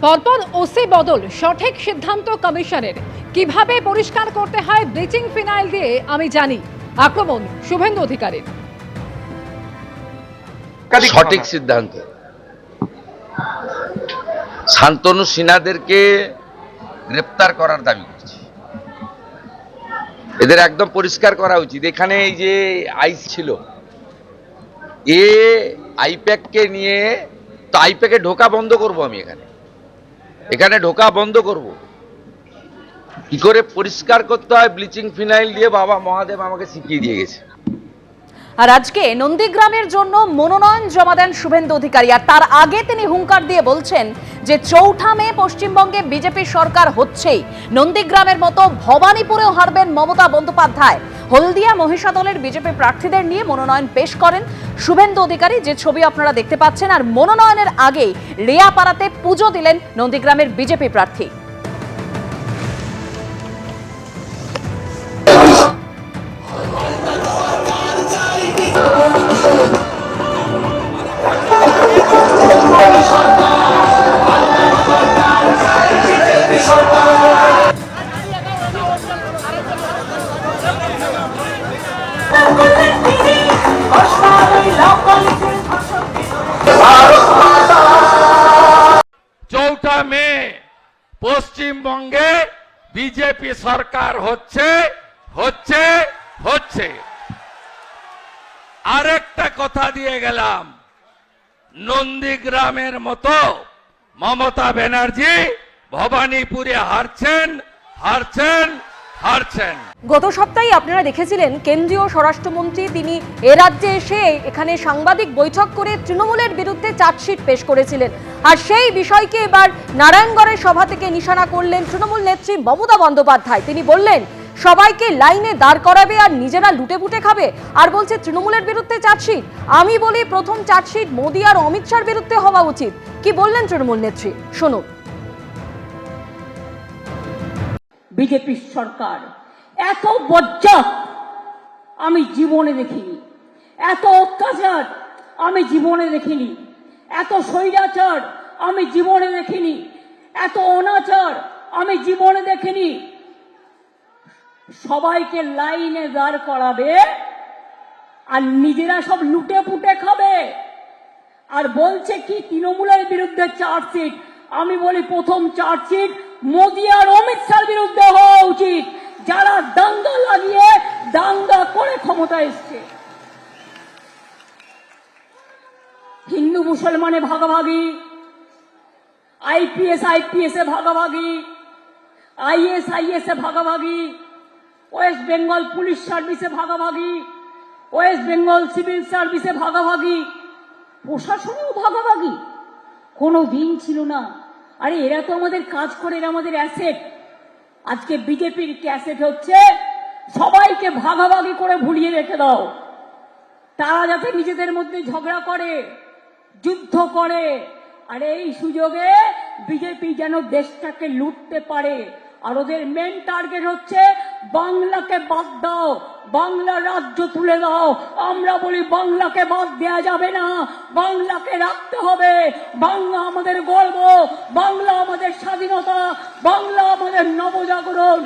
পরপর ওসি বদল সঠিক সিদ্ধান্ত কমিশনের। কিভাবে পরিষ্কার করতে হয় ব্লিচিং ফিনাইল দিয়ে আমি জানি। আক্রমণ শুভেন্দু অধিকারীর। সঠিক সিদ্ধান্ত। শান্তনু সিনহাদেরকে গ্রেপ্তার করার দাবি করছি। এদের একদম পরিষ্কার করা উচিত। এখানে এই যে আইস ছিল, আইপ্যাককে নিয়ে তো আইপ্যাকে ঢোকা বন্ধ করব। আমি এখানে ঢোকা বন্ধ করব। কি করে পরিষ্কার করতে হয় ব্লিচিং ফিনাইল দিয়ে বাবা মহাদেব আমাকে শিখিয়ে দিয়ে গেছে। আর আজকে নন্দীগ্রামের জন্য মনোনয়ন জমা দেন শুভেন্দু অধিকারী। আর তার আগে তিনি হুঙ্কার দিয়ে বলছেন যে ৪ঠা মে পশ্চিমবঙ্গে বিজেপি সরকার হচ্ছেই। নন্দীগ্রামের মতো ভবানীপুরেও হারবেন মমতা বন্দ্যোপাধ্যায়। হলদিয়া মহিষাদলের বিজেপি প্রার্থীদের নিয়ে মনোনয়ন পেশ করেন শুভেন্দু অধিকারী, যে ছবি আপনারা দেখতে পাচ্ছেন। আর মনোনয়নের আগেই রেয়াপাড়াতে পুজো দিলেন নন্দীগ্রামের বিজেপি প্রার্থী। চৌঠা মে পশ্চিমবঙ্গে বিজেপি সরকার হচ্ছে। আরেকটা কথা দিয়ে গেলাম, নন্দীগ্রামের মতো মমতা ব্যানার্জি ভবানীপুরে হারছেন। গত সপ্তাহে আপনারা দেখেছিলেন কেন্দ্রীয় স্বরাষ্ট্রমন্ত্রী তিনি এ রাজ্যে এসে এখানে সাংবাদিক বৈঠক করে তৃণমূলের বিরুদ্ধে চার্জশিট পেশ করেছিলেন। আর সেই বিষয়কে এবার নারায়ণগড়ের সভা থেকে নিশানা করলেন তৃণমূল নেত্রী মমতা বন্দ্যোপাধ্যায়। তিনি বললেন সবাইকে লাইনে দাঁড় করাবে আর নিজেরা লুটে খাবে। আর বলছে তৃণমূলের বিরুদ্ধে চার্জশিট। আমি বলি প্রথম চার্জশিট মোদী আর অমিত শাহর বিরুদ্ধে হওয়া উচিত। কি বললেন তৃণমূল নেত্রী, শুনুন। বিজেপি সরকার এত বজ্জাত আমি জীবনে দেখিনি, এত অত্যাচার আমি জীবনে দেখিনি, এত স্বৈরাচার আমি জীবনে দেখিনি, এত অনাচার আমি জীবনে দেখিনি। সবাইকে লাইনে দাঁড় করাবে আর নিজেরা সব লুটে পুটে খাবে। আর বলছে কি তৃণমূলের বিরুদ্ধে চার্জশিট। আমি বলি প্রথম চার্জশিট মোদী আর অমিত শাহর বিরুদ্ধে হওয়া উচিত, যারা দাঙ্গা লাগিয়ে দাঙ্গা করে ক্ষমতা এসছে। হিন্দু মুসলমানে ভাগাভাগি, আইপিএস এ ভাগাভাগি, আইএস এ ভাগাভাগি, ওয়েস্ট বেঙ্গল পুলিশ সার্ভিসে ভাগাভাগি, ওয়েস্ট বেঙ্গল সিভিল সার্ভিসে ভাগাভাগি, প্রশাসনেও ভাগাভাগি। কোনো দিন ছিল না। আরে এরা তো আমাদের কাজ করে, এরা আমাদের অ্যাসেট। আজকে বিজেপির অ্যাসেট হচ্ছে সবাইকে ভাগাভাগি করে ভুলিয়ে রেখে দাও। তারা যাতে নিজেদের মধ্যে ঝগড়া করে, যুদ্ধ করে, আর এই সুযোগে বিজেপি যেন দেশটাকে লুটতে পারে। আর ওদের মেন টার্গেট হচ্ছে বাংলাকে বাদ দাও, বাংলা রাজ্য তুলে দাও। আমরা বলি বাংলাকে বাদ দেয়া যাবে না, বাংলাকে রাখতে হবে। বাংলা আমাদের গর্ব, বাংলা আমাদের স্বাধীনতা, বাংলা আমাদের নবজাগরণ।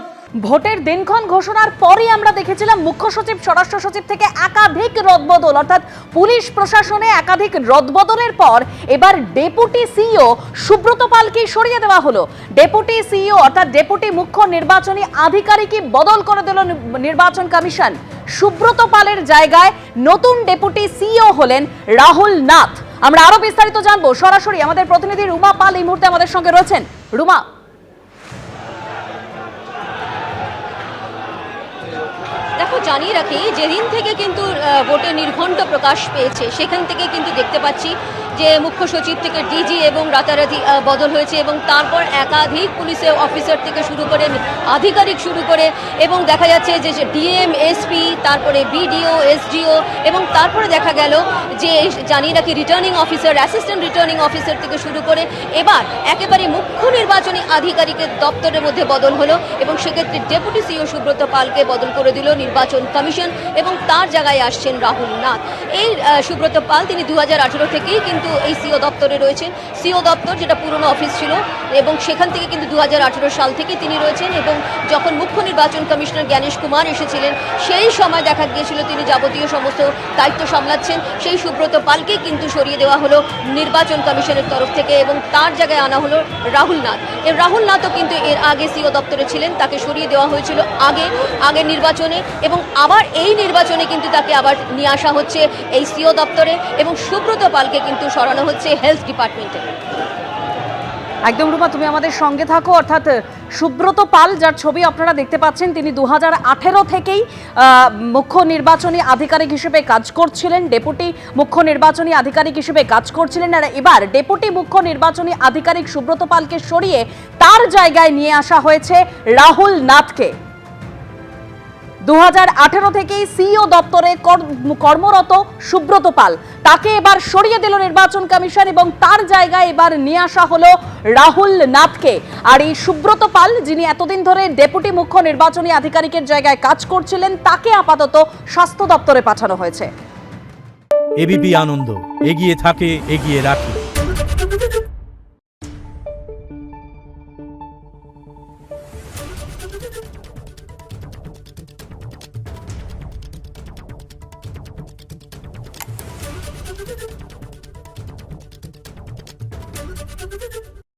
ভোটের দিনক্ষণ ঘোষণার পরই আমরা দেখেছিলাম মুখ্য সচিব, স্বরাষ্ট্র সচিব থেকে একাধিক রদবদল, অর্থাৎ পুলিশ প্রশাসনে একাধিক রদবদলের পর এবার ডেপুটি সিইও সুব্রত পালকে সরিয়ে দেওয়া হলো। ডেপুটি সিইও অর্থাৎ ডেপুটি মুখ্য নির্বাচনী আধিকারিকই বদল করে দিল নির্বাচন কমিশন। সুব্রত পালের জায়গায় নতুন ডেপুটি সিইও হলেন রাহুল নাথ। আমরা আরো বিস্তারিত জানবো সরাসরি আমাদের প্রতিনিধি রুমা পাল এই মুহূর্তে আমাদের সঙ্গে রয়েছেন। রুমা, দেখো, জানিয়ে রাখি যেদিন থেকে কিন্তু ভোটের নির্ঘণ্ট প্রকাশ পেয়েছে সেখান থেকে কিন্তু দেখতে পাচ্ছি যে মুখ্য সচিব থেকে ডিজি এবং রাতারাতি বদল হয়েছে, এবং তারপর একাধিক পুলিশের অফিসার থেকে শুরু করে আধিকারিক শুরু করে, এবং দেখা যাচ্ছে যে ডিএম, এসপি, তারপরে বিডিও, এসডিও, এবং তারপরে দেখা গেল যে জানিয়ে রাখি returning officer, assistant returning officer থেকে শুরু করে এবার একেবারে মুখ্য নির্বাচনী আধিকারিকের দপ্তরের মধ্যে বদল হলো, এবং সেক্ষেত্রে ডেপুটি সিইও সুব্রত পালকে বদল করে দিল নির্বাচন কমিশন, এবং তার জায়গায় আসছেন রাহুল নাথ। এই সুব্রত পাল তিনি 2018 থেকেই কিন্তু কিন্তু এই সিও দপ্তরে রয়েছেন। সিও দপ্তর যেটা পুরনো অফিস ছিল এবং সেখান থেকে কিন্তু 2018 সাল থেকে তিনি রয়েছেন এবং যখন মুখ্য নির্বাচন কমিশনার জ্ঞানেশ কুমার এসেছিলেন সেই সময় দেখা গিয়েছিল তিনি যাবতীয় সমস্ত দায়িত্ব সামলাচ্ছেন। সেই সুব্রত পালকে কিন্তু সরিয়ে দেওয়া হলো নির্বাচন কমিশনের তরফ থেকে এবং তার জায়গায় আনা হলো রাহুল নাথ। রাহুল নাথও কিন্তু এর আগে সিও দপ্তরে ছিলেন, তাকে সরিয়ে দেওয়া হয়েছিল আগের নির্বাচনে এবং আবার এই নির্বাচনে কিন্তু তাকে আবার নিয়ে আসা হচ্ছে এই সিও দপ্তরে এবং সুব্রত পালকে কিন্তু সরানো হচ্ছে হেলথ ডিপার্টমেন্টে। একদম রূপা, তুমি আমাদের সঙ্গে থাকো। অর্থাৎ সুব্রত পাল, যার ছবি আপনারা দেখতে পাচ্ছেন, তিনি 2018 থেকেই মুখ্য নির্বাচনী আধিকারিক হিসেবে কাজ করছিলেন, ডেপুটি মুখ্য নির্বাচনী আধিকারিক হিসেবে কাজ করছিলেন। আর এবার ডেপুটি মুখ্য নির্বাচনী আধিকারিক সুব্রত পালকে সরিয়ে তার জায়গায় নিয়ে আসা হয়েছে রাহুল নাথকে। 2018 থেকেই সিইও দপ্তরে কর্মরত সুব্রত পাল, তাকে এবার সরিয়ে দিল নির্বাচন কমিশন এবং তার জায়গায় এবার নিয়ে আসা হলো রাহুল নাথকে। আর এই সুব্রত পাল, যিনি এতদিন ধরে ডেপুটি মুখ্য নির্বাচনী আধিকারিকের জায়গায় কাজ করছিলেন, তাকে আপাতত স্বাস্থ্য দপ্তরে পাঠানো হয়েছে। এবিপি আনন্দ, এগিয়ে থাকে, এগিয়ে রাখে।